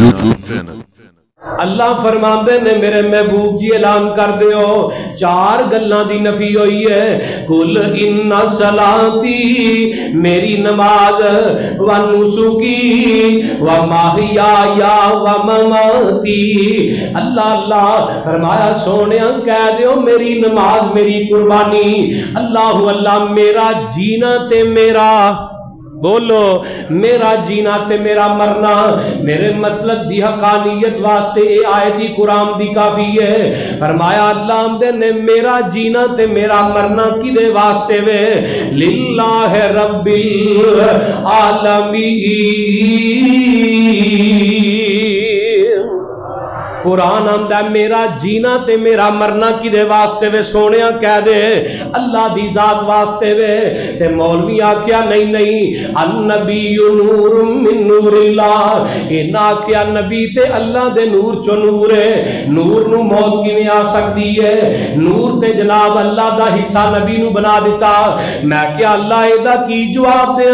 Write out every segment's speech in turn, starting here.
YouTube channel. अल्लाह फरमाते ने मेरे महबूब जी ऐलान कर दियो चार गल्लां दी नफी हुई है। कुल इन्ना सलाती मेरी नमाज व नुसुकी व माहिया व ममाती। अल्लाह अल्लाह फरमाया सोनिया कह दियो मेरी नमाज मेरी कुर्बानी, अल्लाह अल्लाह मेरा जीना ते मेरा बोलो मेरा जीना ते मेरा मरना मेरे मसलक दी हकानियत वास्ते ये आयत ही कुरान दी काफी है। फरमाया अल्लाह ने मेरा जीना ते मेरा मरना किदे वास्ते वे लिल्लाह रब्बिल आलमीन। कुरान आंदा मेरा जीना ते मेरा मरना किदे वास्ते वे सोनिया कह दे अल्लाह दी जात वास्ते वे। ते मौलवी आख्या नहीं नहीं अन्नबी नूर मिन नूरिल्लाह, इन्हां आख्या नबी ते अल्लाह दे नूर चो नूर है। नूर नू मौत किवें आ सकदी है? नूर ते जनाब अल्लाह दा हिस्सा नबी नू बना दिता। मैं क्या अल्लाह एदा की जवाब दें?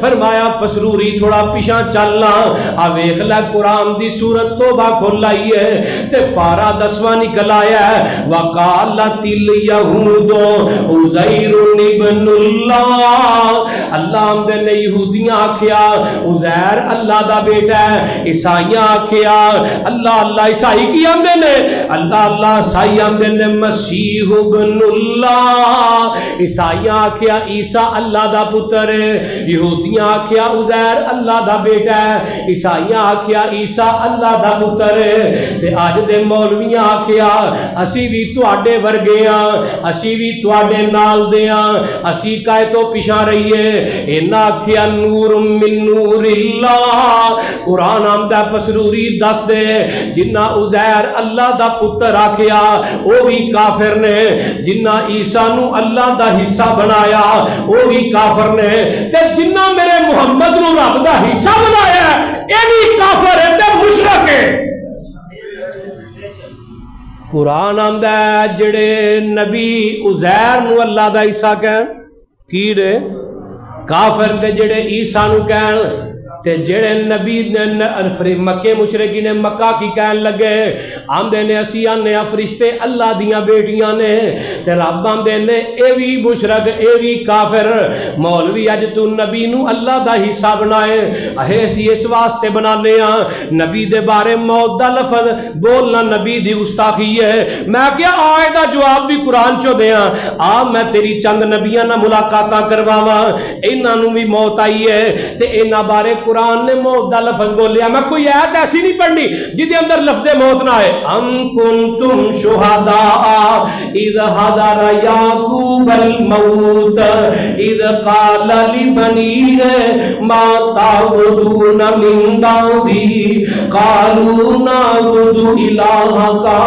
फरमाया पसरूरी थोड़ा पिछा चलना आ वेख लै कुरान दी सूरत तौबा खोल आई है ते पारा 10वां निकल आया है। वकालतिल यहूदो उज़ैर इब्नुल्लाह, अल्लाह ने यहूदियां आख्या उज़ैर अल्लाह दा बेटा है। ईसाइयां आख्या अल्लाह अल्लाह, ईसाई की आंदे ने अल्लाह अल्लाह, ईसाई आंदे ने मसीह इब्नुल्लाह। ईसाइयां आख्या ईसा अल्लाह दा पुत्र है। यहूदियां आख्या उज़ैर अल्लाह दा बेटा है। ईसाइयां आख्या ईसा अल्लाह दा पुत्र है। ते अज दे मौलवियां आख्या असी भी तुहाडे वर्गे हां, असी भी तुहाडे नाल दे हां, असी काहे तो पिछा रहिए। इन्हां आख्या नूर मिन नूरिल्लाह। कुरान आंदा पसरूरी दस दे जिन्ना उज़ैर अल्लाह दा पुत्र आख्या वो भी काफिर ने, जिन्ना ईसा नू अल्लाह दा हिस्सा बनाया वो भी काफिर ने, ते जिन्ना मेरे मुहम्मद नू रब दा हिस्सा बनाया ये भी काफिर है ते मुशरिक है। कुरान आंदा जेड़े नबी उज़ैर नू अल्लाह दा हिस्सा कहन की रे काफिर, ते जेड़े ईसा नू कहन ते जेड़े नबी ने मक्के मुशरिकी ने मक्का की कहन लगे आंदे ने असी आने फरिश्ते अल्लाह दियां बेटियां ने, ते रब आंदे ने ए भी मुशरक ए भी काफिर। मौलवी अज तू नबी नू अल्लाह दा हिस्सा बनाए, अहे असी इस वास्ते बनाने आ नबी दे बारे मौत दा लफज बोलना नबी दी गुस्ताखी है। मैं क्या आए दा जवाब भी कुरान चो दें आ मैं तेरी चंद नबियां ना मुलाकातां करवावां, इन्हां नू भी मौत आई है ते इन्हां बारे कुरान ने मौत दा लफ्ज बोलिया। मैं कोई आयत ऐसी नहीं पढ़नी जिदे अंदर लफ्ज़े मौत ना आए। अम कुंतुम शुहदा इज़ हदर याकूबल मौत इज़ क़ाल लिबनीहि मा ताबुदून मिन बादी क़ालू नअबुदु इलाहका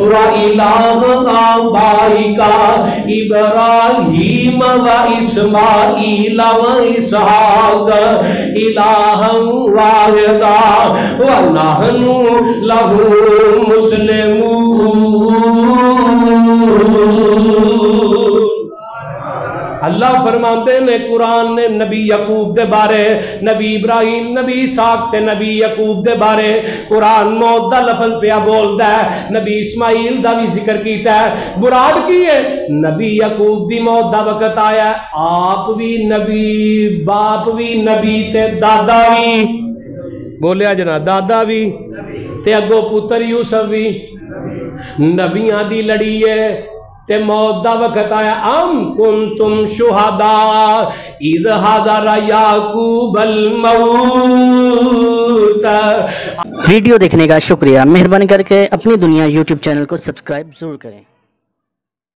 व इलाह आबाइका इब्राहीम व इस्माईल व इसहाक वाहिदा व नहनु लहू मुस्लिमून। अल्लाह फरमाते ने कुरान ने नबी यकूब दे बारे, नबी इब्राहिम नबी इसहाक ते नबी यकूब दे बारे कुरान मौत दा लफ्ज पिया बोलदा है। नबी इस्माइल दा भी जिक्र कीता है। मुराद की है नबी यकूब दी मौत दा वक्त आया, आप भी नबी बाप भी नबी ते दादा भी बोलिया जना दादा भी ते अगो पुत्र यूसुफ भी नबियां दी लड़ी है ते मौत दा वक्त आया। अम कुंतुम शुहदा इज़ हदर याकूबल मौत। वीडियो देखने का शुक्रिया। मेहरबानी करके अपनी दुनिया YouTube चैनल को सब्सक्राइब जरूर करें।